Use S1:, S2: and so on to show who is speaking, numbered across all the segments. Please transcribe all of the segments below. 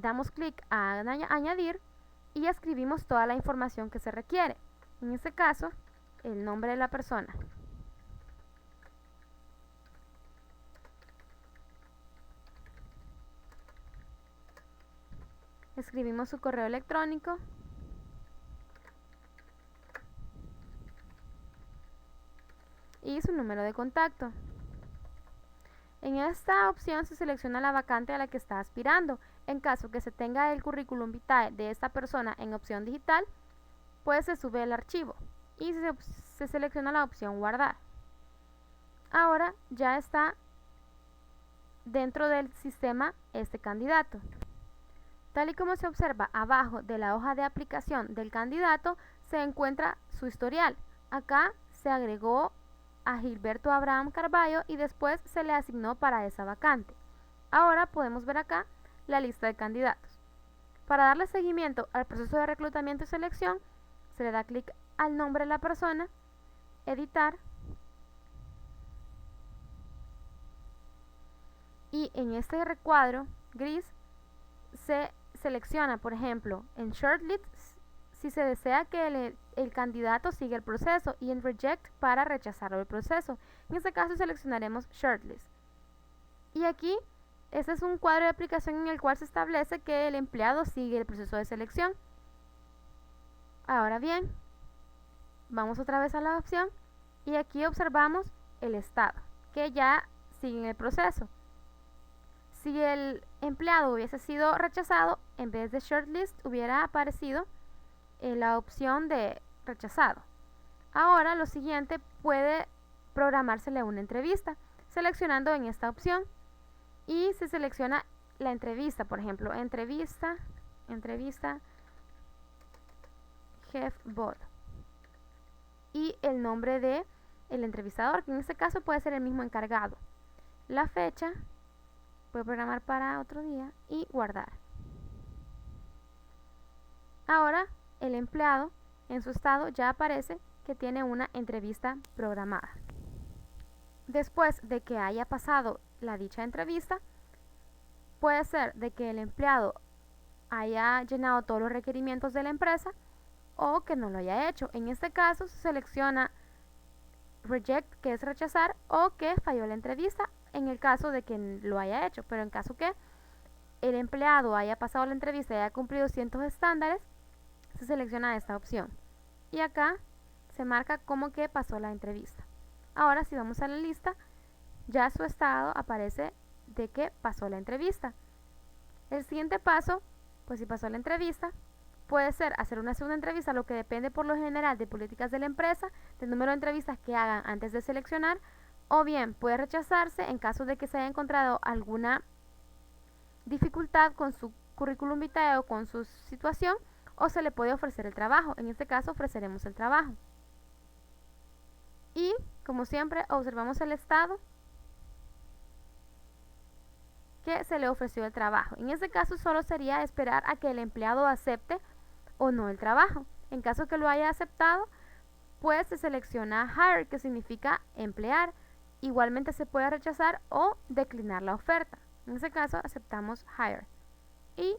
S1: damos clic a añadir y escribimos toda la información que se requiere. En este caso, el nombre de la persona. Escribimos su correo electrónico. Y su número de contacto. En esta opción se selecciona la vacante a la que está aspirando. En caso que se tenga el currículum vitae de esta persona en opción digital, pues se sube el archivo y se selecciona la opción guardar. Ahora ya está dentro del sistema este candidato. Tal y como se observa abajo de la hoja de aplicación del candidato se encuentra su historial. Acá se agregó a Gilberto Abraham Carballo y después se le asignó para esa vacante. Ahora podemos ver acá la lista de candidatos. Para darle seguimiento al proceso de reclutamiento y selección, se le da clic al nombre de la persona, editar, y en este recuadro gris se selecciona, por ejemplo, en Shortlist si se desea que el candidato siga el proceso y en Reject para rechazarlo el proceso. En este caso seleccionaremos Shortlist. Y aquí, este es un cuadro de aplicación en el cual se establece que el empleado sigue el proceso de selección. Ahora bien, vamos otra vez a la opción y aquí observamos el estado, que ya sigue en el proceso. Si el empleado hubiese sido rechazado, en vez de Shortlist hubiera aparecido la opción de rechazado. Ahora lo siguiente, puede programársele una entrevista, seleccionando en esta opción y se selecciona la entrevista, por ejemplo, entrevista JeffBot y el nombre de el entrevistador, que en este caso puede ser el mismo encargado. La fecha, puede programar para otro día y guardar. Ahora el empleado en su estado ya aparece que tiene una entrevista programada. Después de que haya pasado la dicha entrevista, puede ser de que el empleado haya llenado todos los requerimientos de la empresa o que no lo haya hecho. En este caso se selecciona Reject, que es rechazar, o que falló la entrevista en el caso de que lo haya hecho. Pero en caso que el empleado haya pasado la entrevista y haya cumplido ciertos estándares, se selecciona esta opción. Y acá se marca como que pasó la entrevista. Ahora si vamos a la lista, ya su estado aparece de que pasó la entrevista. El siguiente paso, pues si pasó la entrevista, puede ser hacer una segunda entrevista, lo que depende por lo general de políticas de la empresa, del número de entrevistas que hagan antes de seleccionar, o bien puede rechazarse en caso de que se haya encontrado alguna dificultad con su currículum vitae o con su situación, o se le puede ofrecer el trabajo. En este caso ofreceremos el trabajo. Y, como siempre, observamos el estado que se le ofreció el trabajo. En este caso solo sería esperar a que el empleado acepte o no el trabajo. En caso que lo haya aceptado, pues se selecciona Hire, que significa emplear. Igualmente se puede rechazar o declinar la oferta. En este caso aceptamos Hire. Y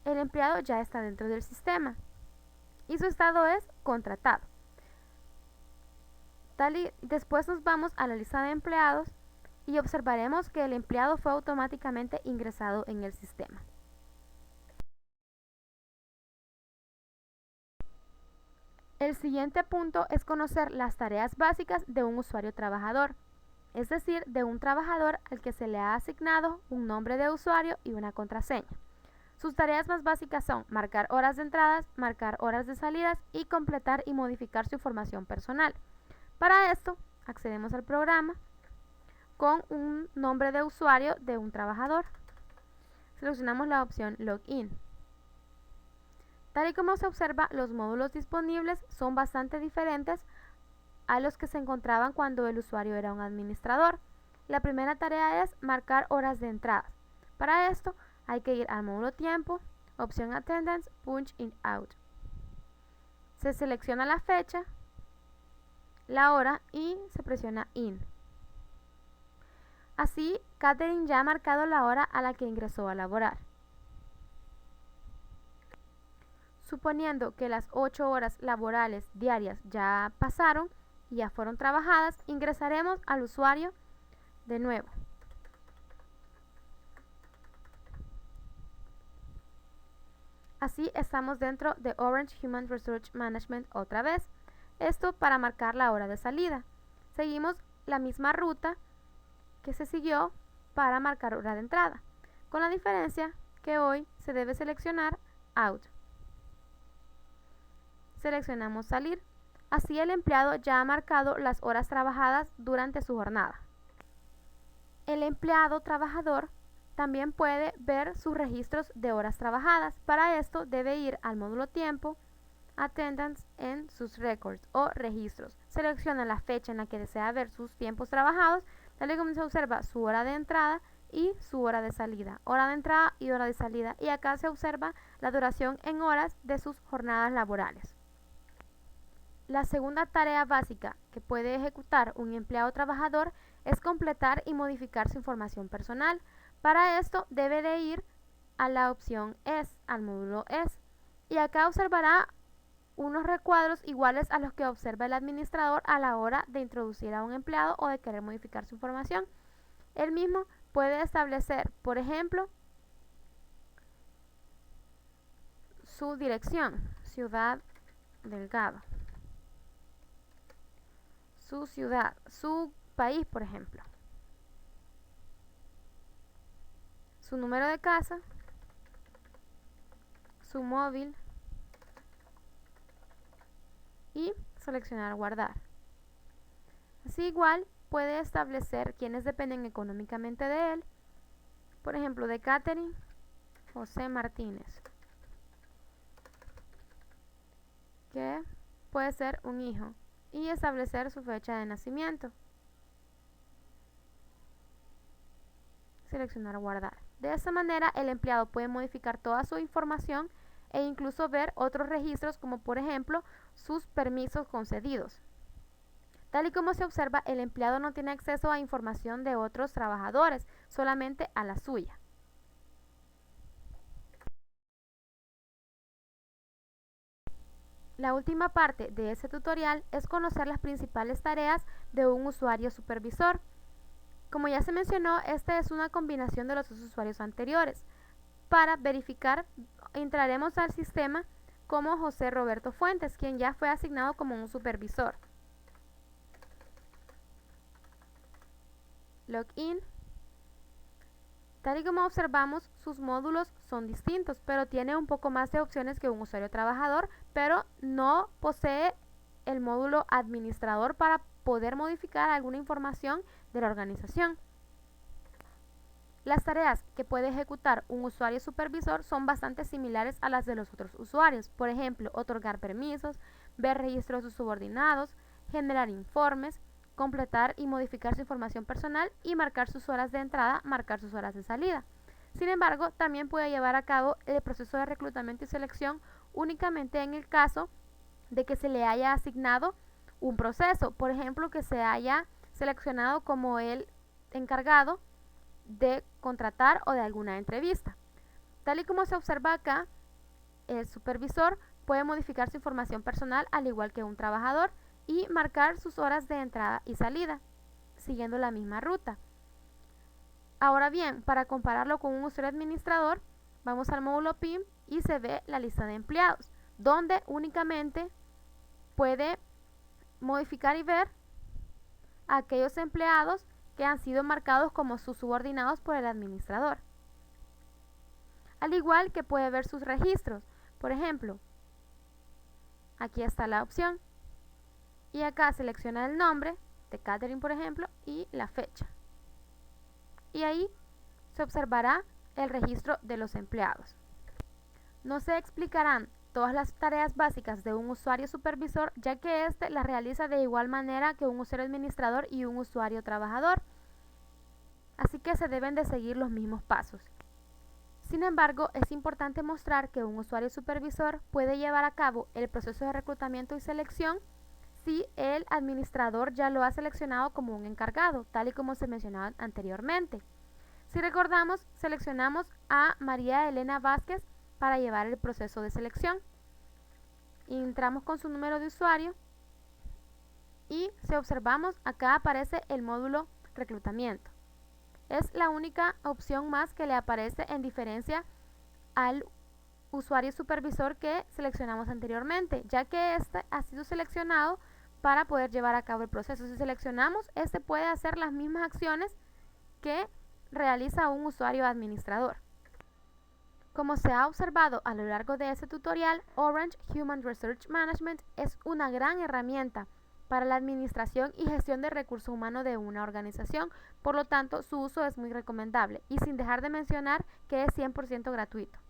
S1: el empleado ya está dentro del sistema. Y su estado es contratado. Después nos vamos a la lista de empleados y observaremos que el empleado fue automáticamente ingresado en el sistema. El siguiente punto es conocer las tareas básicas de un usuario trabajador, es decir, de un trabajador al que se le ha asignado un nombre de usuario y una contraseña. Sus tareas más básicas son marcar horas de entradas, marcar horas de salidas y completar y modificar su información personal. Para esto, accedemos al programa con un nombre de usuario de un trabajador. Seleccionamos la opción Login. Tal y como se observa, los módulos disponibles son bastante diferentes a los que se encontraban cuando el usuario era un administrador. La primera tarea es marcar horas de entrada. Para esto hay que ir al módulo tiempo, opción Attendance, Punch in Out. Se selecciona la fecha, la hora y se presiona In. Así, Catherine ya ha marcado la hora a la que ingresó a laborar. Suponiendo que las 8 horas laborales diarias ya pasaron y ya fueron trabajadas, ingresaremos al usuario de nuevo. Así estamos dentro de Orange Human Resource Management otra vez. Esto para marcar la hora de salida. Seguimos la misma ruta que se siguió para marcar hora de entrada, con la diferencia que hoy se debe seleccionar Out. Seleccionamos Salir. Así el empleado ya ha marcado las horas trabajadas durante su jornada. El empleado trabajador también puede ver sus registros de horas trabajadas. Para esto debe ir al módulo Tiempo, Attendance en sus Records o Registros. Selecciona la fecha en la que desea ver sus tiempos trabajados, tal y como se observa su hora de entrada y su hora de salida. Hora de entrada y hora de salida. Y acá se observa la duración en horas de sus jornadas laborales. La segunda tarea básica que puede ejecutar un empleado trabajador es completar y modificar su información personal. Para esto debe de ir a la opción ES, al módulo ES, y acá observará unos recuadros iguales a los que observa el administrador a la hora de introducir a un empleado o de querer modificar su información. Él mismo puede establecer, por ejemplo, su dirección, Ciudad Delgado, su ciudad, su país, por ejemplo, su número de casa, su móvil y seleccionar guardar. Así igual puede establecer quienes dependen económicamente de él, por ejemplo de Catherine José Martínez, que puede ser un hijo, y establecer su fecha de nacimiento. Seleccionar guardar. De esa manera el empleado puede modificar toda su información e incluso ver otros registros como por ejemplo sus permisos concedidos. Tal y como se observa, el empleado no tiene acceso a información de otros trabajadores, solamente a la suya. La última parte de este tutorial es conocer las principales tareas de un usuario supervisor. Como ya se mencionó, esta es una combinación de los dos usuarios anteriores. Para verificar, entraremos al sistema como José Roberto Fuentes, quien ya fue asignado como un supervisor. Login. Tal y como observamos, sus módulos son distintos, pero tiene un poco más de opciones que un usuario trabajador, pero no posee el módulo administrador para poder modificar alguna información de la organización. Las tareas que puede ejecutar un usuario supervisor son bastante similares a las de los otros usuarios. Por ejemplo, otorgar permisos, ver registros de sus subordinados, generar informes, completar y modificar su información personal y marcar sus horas de entrada, marcar sus horas de salida. Sin embargo, también puede llevar a cabo el proceso de reclutamiento y selección únicamente en el caso de que se le haya asignado un proceso. Por ejemplo, que se haya seleccionado como el encargado de contratar o de alguna entrevista. Tal y como se observa acá, el supervisor puede modificar su información personal al igual que un trabajador y marcar sus horas de entrada y salida, siguiendo la misma ruta. Ahora bien, para compararlo con un usuario administrador, vamos al módulo PIM y se ve la lista de empleados, donde únicamente puede modificar y ver a aquellos empleados que han sido marcados como sus subordinados por el administrador. Al igual que puede ver sus registros. Por ejemplo, aquí está la opción. Y acá selecciona el nombre de Catherine, por ejemplo, y la fecha. Y ahí se observará el registro de los empleados. No se explicarán todas las tareas básicas de un usuario supervisor, ya que éste las realiza de igual manera que un usuario administrador y un usuario trabajador. Así que se deben de seguir los mismos pasos. Sin embargo, es importante mostrar que un usuario supervisor puede llevar a cabo el proceso de reclutamiento y selección si el administrador ya lo ha seleccionado como un encargado, tal y como se mencionaba anteriormente. Si recordamos, seleccionamos a María Elena Vázquez para llevar el proceso de selección. entramos con su número de usuario y si observamos, acá aparece el módulo reclutamiento. Es la única opción más que le aparece en diferencia al usuario supervisor que seleccionamos anteriormente, ya que este ha sido seleccionado para poder llevar a cabo el proceso. Si seleccionamos, este puede hacer las mismas acciones que realiza un usuario administrador. Como se ha observado a lo largo de este tutorial, Orange Human Resource Management es una gran herramienta para la administración y gestión de recursos humanos de una organización, por lo tanto su uso es muy recomendable y sin dejar de mencionar que es 100% gratuito.